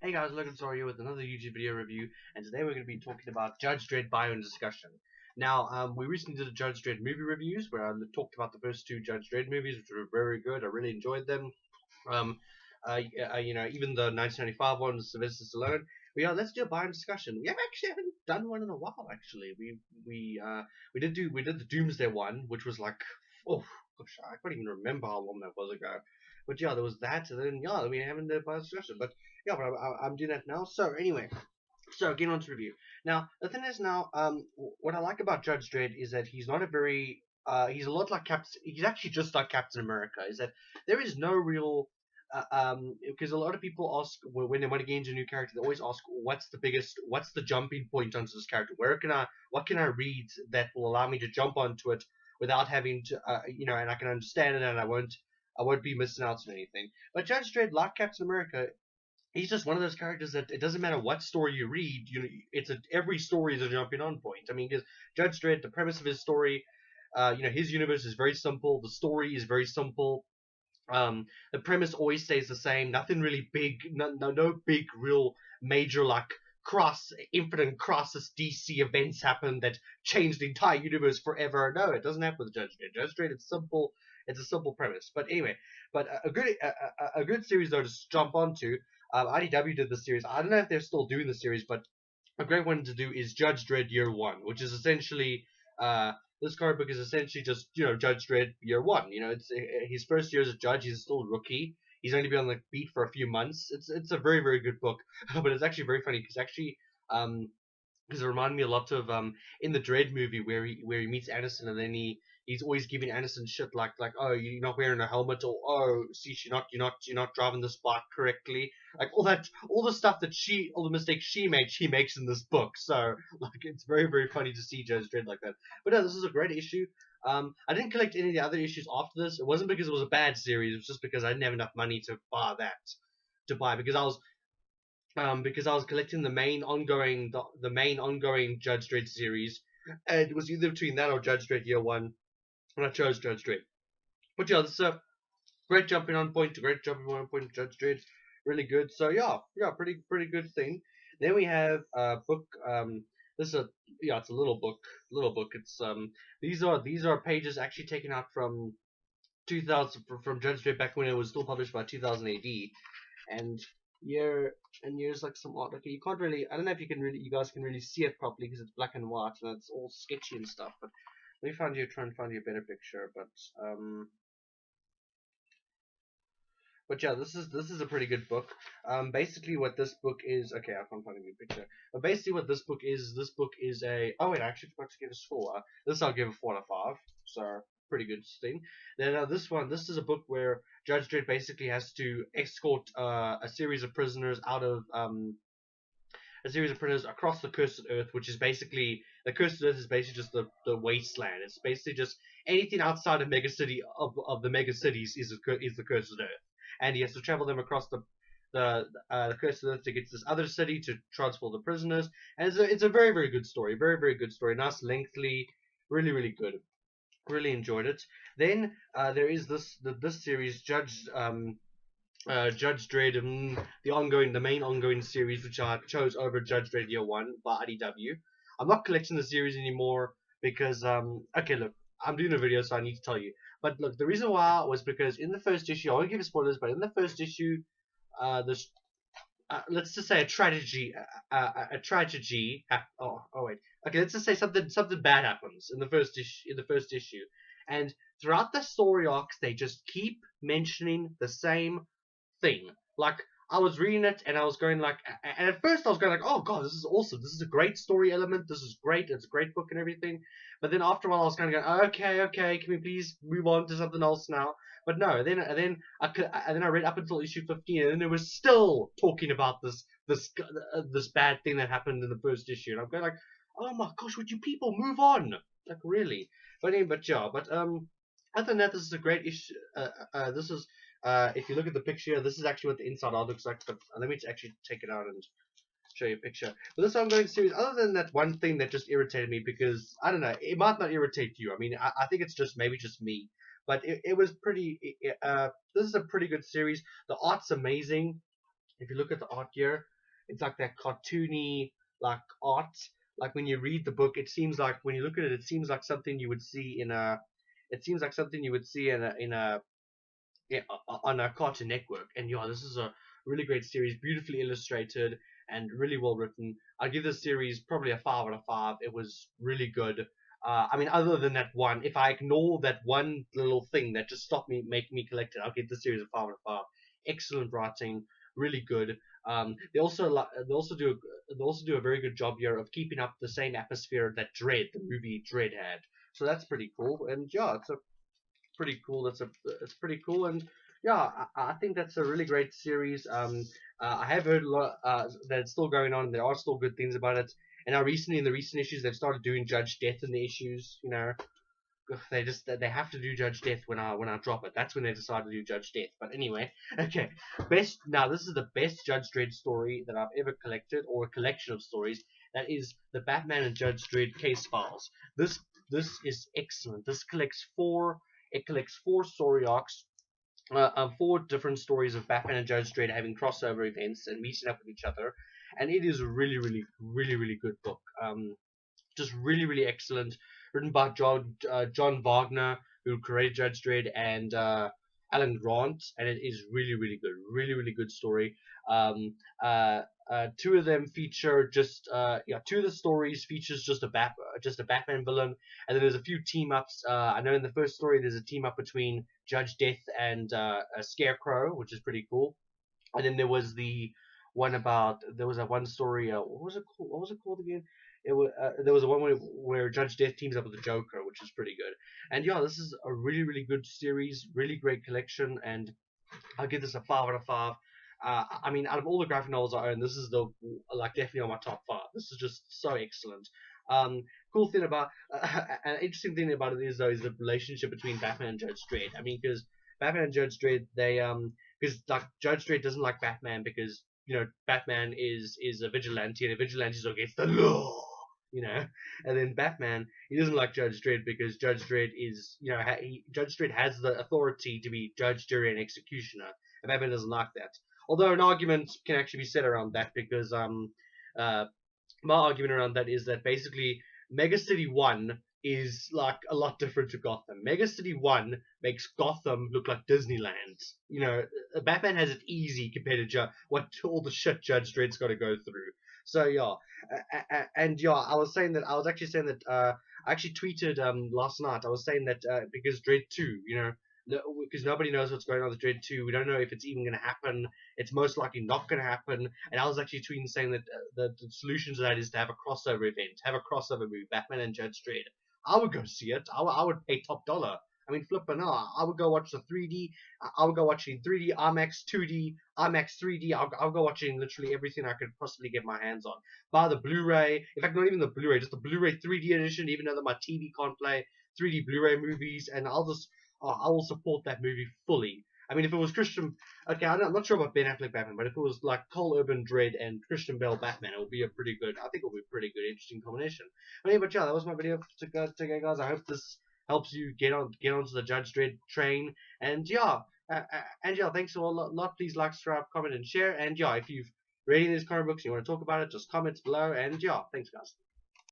Hey guys, Logan Sawyer here with another YouTube video review, and today we're going to be talking about Judge Dredd Bio and discussion. Now, we recently did a Judge Dredd movie reviews where I talked about the first two Judge Dredd movies, which were very good. I really enjoyed them. Um, even the 1995 one with Sylvester Stallone. Let's do a Bio and discussion. We haven't done one in a while. Actually, we did the Doomsday one, which was like, oh gosh, I can't even remember how long that was ago. But yeah, there was that, and then yeah, we haven't done a Bio discussion, but yeah, but I'm doing that now. So anyway, so getting on to review. Now the thing is now, what I like about Judge Dredd is that he's not a very, he's a lot like Captain. He's actually just like Captain America. Is that there is no real, because a lot of people ask when they want to get into a new character, they always ask, what's the jumping point onto this character? What can I read that will allow me to jump onto it without having to, and I can understand it and I won't be missing out on anything. But Judge Dredd, like Captain America, he's just one of those characters that it doesn't matter what story you read, every story is a jumping on point. I mean, because Judge Dredd, the premise of his story, his universe is very simple. The story is very simple. The premise always stays the same. Nothing really big. No big, real major like infinite crisis DC events happen that change the entire universe forever. No, it doesn't happen with Judge Dredd. Judge Dredd, it's simple. It's a simple premise. But anyway, a good series though to jump onto. IDW did the series. I don't know if they're still doing the series, but a great one to do is Judge Dredd Year One, which is essentially this comic book is essentially just Judge Dredd Year One. It's his first year as a judge. He's still a rookie. He's only been on the beat for a few months. It's a very good book, but it's actually very funny because it reminded me a lot of in the Dredd movie where he meets Anderson and then he's always giving Anderson shit like oh, you're not wearing a helmet, or oh, see, you're not driving this bike correctly, like all the stuff all the mistakes she makes in this book. So like it's very funny to see Judge Dredd like that. But no, this is a great issue. I didn't collect any of the other issues after this. It wasn't because it was a bad series. It was just because I didn't have enough money to buy because I was collecting the main ongoing Judge Dredd series, and it was either between that or Judge Dredd Year One, and I chose Judge Dredd. But yeah, this is a great jumping on point to Judge Dredd, really good. So yeah, pretty good thing. Then we have a book. This is it's a little book. It's these are pages actually taken out from 2000 from Judge Dredd back when it was still published by 2000 AD, and here's like some art. Okay, you can't really. I don't know if you guys can really see it properly because it's black and white and it's all sketchy and stuff. But let me try and find you a better picture. But yeah, this is a pretty good book. Basically what this book is. Okay, I can't find a good picture. But basically what this book is a. Oh wait, I actually forgot to give a score. This I'll give a 4 out of 5. So pretty good thing. Then this is a book where Judge Dredd basically has to escort a series of prisoners across the Cursed Earth, which is basically the Cursed Earth is basically just the wasteland. It's basically just anything outside of megacity of the megacities is the Cursed Earth, and he has to travel them across the Cursed Earth to get to this other city to transport the prisoners. And it's a very good story, very good story, nice, lengthy, really good. Really enjoyed it. Then there is this series, Judge Dredd, the main ongoing series, which I chose over Judge Dredd Year One by IDW. I'm not collecting the series anymore because okay, look, I'm doing a video, so I need to tell you. But look, the reason why was because in the first issue, I won't give you spoilers, but in the first issue, this let's just say a tragedy. Wait. Okay, let's just say something bad happens in the first issue, and throughout the story arcs, they just keep mentioning the same thing. Like I was reading it, and I was going like, and at first I was going like, oh god, this is awesome. This is a great story element. This is great. It's a great book and everything. But then after a while, I was kind of going, okay, can we please move on to something else now? But no, then I read up until issue 15, and it was still talking about this bad thing that happened in the first issue, and I'm going like, oh my gosh, would you people move on? Like really? But anyway, other than that, this is a great issue. This is if you look at the picture, this is actually what the inside art looks like. But let me actually take it out and show you a picture. But this ongoing series, other than that one thing that just irritated me, because I don't know, it might not irritate you. I mean, I think it's just maybe just me. But it was pretty. This is a pretty good series. The art's amazing. if you look at the art here, it's like that cartoony like art. Like when you read the book, it seems like when you look at it, it seems like something you would see in a. It seems like something you would see in a yeah, on a Cartoon Network. And yeah, this is a really great series, beautifully illustrated and really well written. I give this series probably a 5 out of 5. It was really good. I mean, other than that one, if I ignore that one little thing that just stopped me, making me collect it, I'll give the series a 5 out of 5. Excellent writing, really good. They also do a very good job here of keeping up the same atmosphere that the movie Dredd had. So that's pretty cool. And yeah, it's a pretty cool. It's pretty cool, and yeah, I think that's a really great series. I have heard a lot that it's still going on. And there are still good things about it. And now recently, in the recent issues, they've started doing Judge Death in the issues. You know, they have to do Judge Death when I drop it. That's when they decide to do Judge Death. But anyway, okay. Best now. This is the best Judge Dredd story that I've ever collected, or a collection of stories. That is the Batman and Judge Dredd case files. This is excellent. This collects four. It collects four story arcs, four different stories of Batman and Judge Dredd having crossover events and meeting up with each other, and it is a really, really, really, really good book. Just really, really excellent. Written by John Wagner, who created Judge Dredd, and Alan Grant, and it is really, really good. Really, really good story. Um, two of them feature two of the stories features just a Batman villain, and then there's a few team ups. I know in the first story there's a team up between Judge Death and a Scarecrow, which is pretty cool. And then there was a one story. What was it called? What was it called again? There was a one where Judge Death teams up with the Joker, which is pretty good. And yeah, this is a really, really good series, really great collection, and I'll give this a 5 out of 5. I mean, out of all the graphic novels I own, this is definitely on my top 5. This is just so excellent. Cool thing about an interesting thing about it is the relationship between Batman and Judge Dredd. I mean, because Batman and Judge Dredd, because like Judge Dredd doesn't like Batman because Batman is a vigilante, and a vigilante is against the law. And then Batman, he doesn't like Judge Dredd because Judge Dredd is, Judge Dredd has the authority to be judge, jury, and executioner, and Batman doesn't like that. Although an argument can actually be said around that because my argument around that is that basically Mega City 1 is like a lot different to Gotham. Mega City 1 makes Gotham look like Disneyland. Batman has it easy compared to all the shit Judge Dredd's got to go through. So yeah, and yeah, I was actually saying that I actually tweeted last night. I was saying that because Dredd 2, because nobody knows what's going on with Dredd 2, we don't know if it's even going to happen. It's most likely not going to happen. And I was actually tweeting saying that the solution to that is to have a crossover event, have a crossover movie, Batman and Judge Dredd. I would go see it. I would pay top dollar. I mean, flipping out. I would go watch the 3D. I would go watching 3D, IMAX 2D, IMAX 3D. I'll go watching literally everything I could possibly get my hands on. Buy the Blu-ray. In fact, not even the Blu-ray, just the Blu-ray 3D edition, even though that my TV can't play 3D Blu-ray movies. And I will support that movie fully. I mean, if it was I'm not sure about Ben Affleck Batman, but if it was like Cole Urban Dredd and Christian Bale Batman, it would be I think it would be a pretty good, interesting combination. But yeah, that was my video today, guys. I hope this helps you get onto the Judge Dredd train. And yeah, thanks a lot. Please like, subscribe, comment, and share. And yeah, if you've read these comic books and you want to talk about it, just comment below. And yeah, thanks, guys.